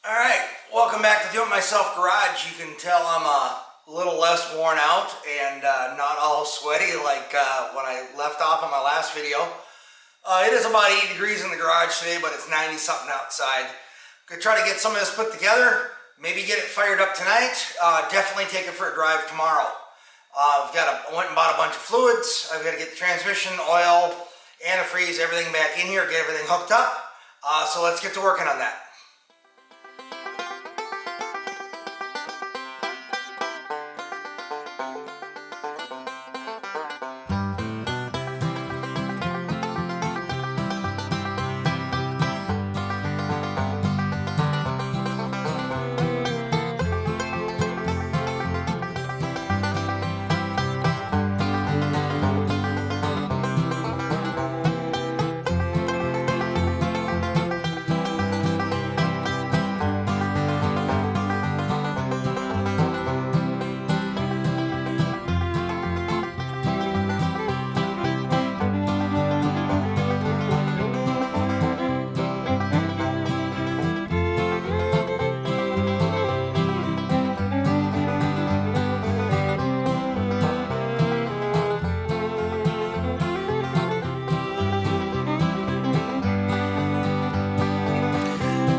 Alright, welcome back to DoItMyselfGarage. You can tell I'm a little less worn out and not all sweaty like when I left off in my last video. It is about 80 degrees in the garage today, but it's 90 something outside. I'm going to try to get some of this put together, maybe get it fired up tonight, definitely take it for a drive tomorrow. I went and bought a bunch of fluids. I've got to get the transmission, oil, antifreeze, everything back in here, get everything hooked up. So let's get to working on that.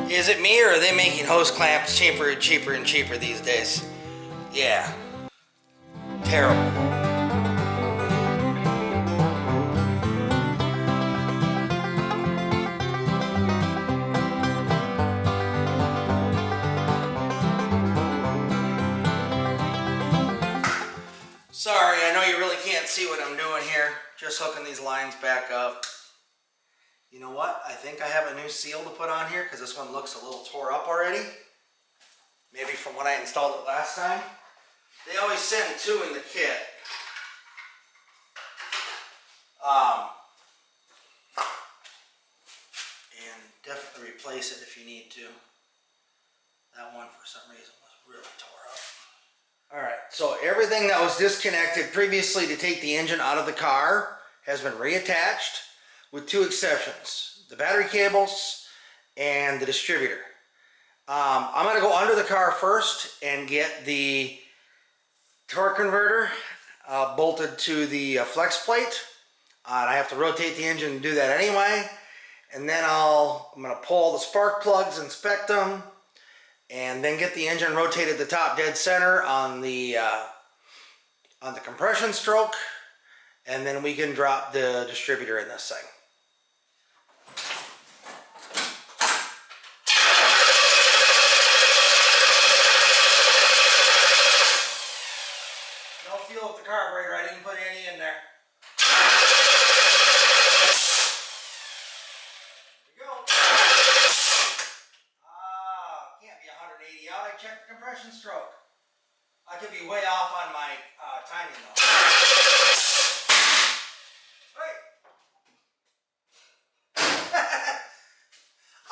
Is it me, or are they making hose clamps cheaper and cheaper and cheaper these days? Yeah. Terrible. Sorry, I know you really can't see what I'm doing here. Just hooking these lines back up. You know what? I think I have a new seal to put on here because this one looks a little tore up already. Maybe from when I installed it last time. They always send two in the kit. And definitely replace it if you need to. That one for some reason was really tore up. Alright, so everything that was disconnected previously to take the engine out of the car has been reattached, with two exceptions: the battery cables and the distributor. I'm going to go under the car first and get the torque converter bolted to the flex plate. I have to rotate the engine and do that anyway. And then I'm going to pull the spark plugs, inspect them, and then get the engine rotated to top dead center on the compression stroke. And then we can drop the distributor in this thing. No fuel with the carburetor. I didn't put any in there. There we go. Can't be 180 out. I checked the compression stroke. I could be way off on my timing though.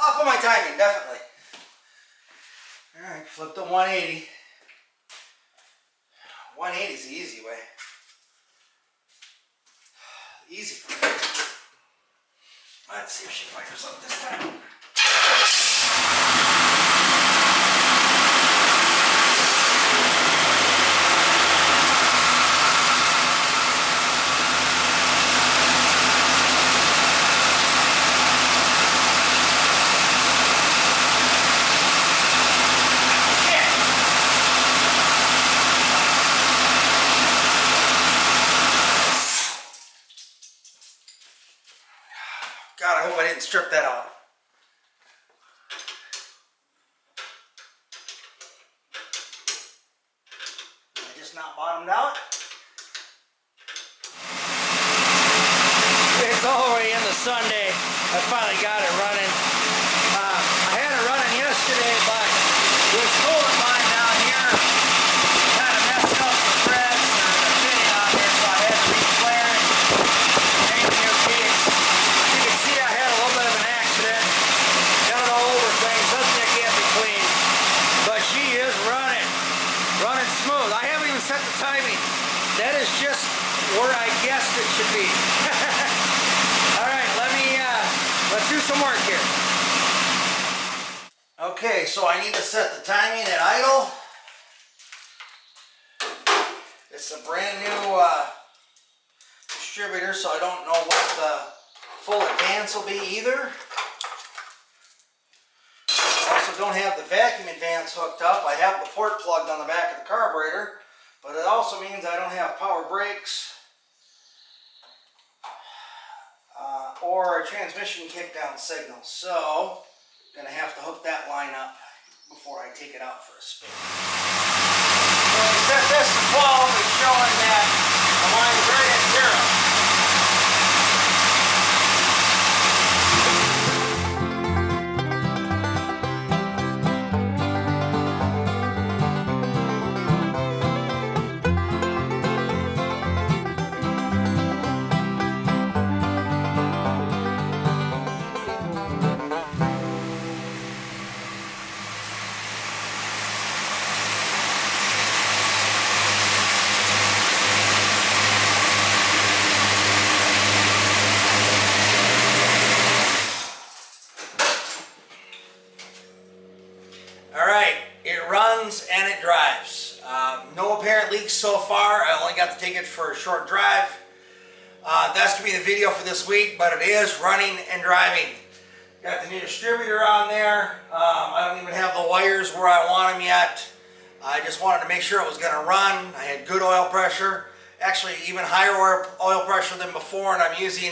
Off of my timing, definitely. Alright, flip to 180. 180 is the easy way. Easy. Let's see if she fires up this time. God, I hope I didn't strip that out. I just not bottomed out. It's already in the Sunday. I finally got it running. I had it running yesterday, but this coolant line down here kind of messed up the threads or the fitting on there, so I had to re-flare it, change new piece. You can see I had a little bit of an accident. Got it all over things. Doesn't it can't be clean? But she is running smooth. I haven't even set the timing. That is just where I guessed it should be. All right, let's do some work here. Okay, so I need to set the timing at idle. It's a brand new distributor, so I don't know what the full advance will be either. I also don't have the vacuum advance hooked up. I have the port plugged on the back of the carburetor, but it also means I don't have power brakes or a transmission kickdown signal. So I'm going to have to hook that line up before I take it out for a spin. So we set this to 12, it's showing that the line's right at 0. Alright, it runs and it drives. No apparent leaks so far. I only got to take it for a short drive. That's going to be the video for this week, but it is running and driving. Got the new distributor on there. I don't even have the wires where I want them yet. I just wanted to make sure it was going to run. I had good oil pressure. Actually, even higher oil pressure than before, and I'm using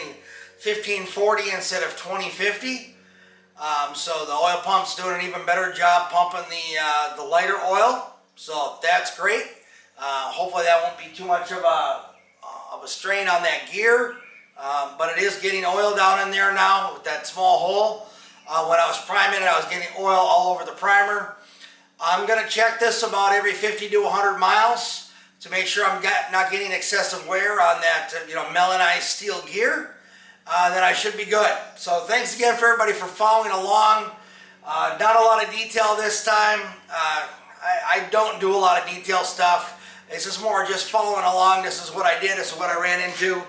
1540 instead of 2050. So the oil pump's doing an even better job pumping the lighter oil, so that's great. Hopefully that won't be too much of a strain on that gear, but it is getting oil down in there now with that small hole. When I was priming it, I was getting oil all over the primer. I'm going to check this about every 50 to 100 miles to make sure I'm not getting excessive wear on that melanized steel gear. Then I should be good. So thanks again for everybody for following along. Not a lot of detail this time. I don't do a lot of detail stuff. This is more just following along. This is what I did. This is what I ran into.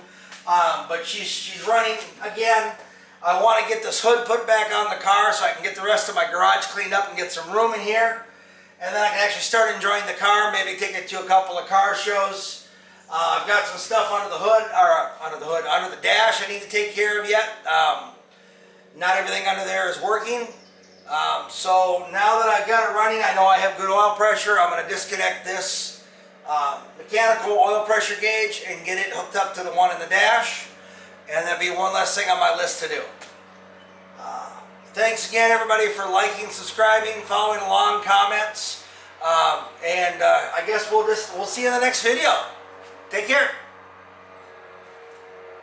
But she's running again. I want to get this hood put back on the car so I can get the rest of my garage cleaned up and get some room in here. And then I can actually start enjoying the car, maybe take it to a couple of car shows. I've got some stuff under the hood, or under the dash I need to take care of yet. Not everything under there is working. So now that I've got it running, I know I have good oil pressure. I'm going to disconnect this mechanical oil pressure gauge and get it hooked up to the one in the dash. And that'll be one less thing on my list to do. Thanks again, everybody, for liking, subscribing, following along, comments. I guess we'll see you in the next video. Take care.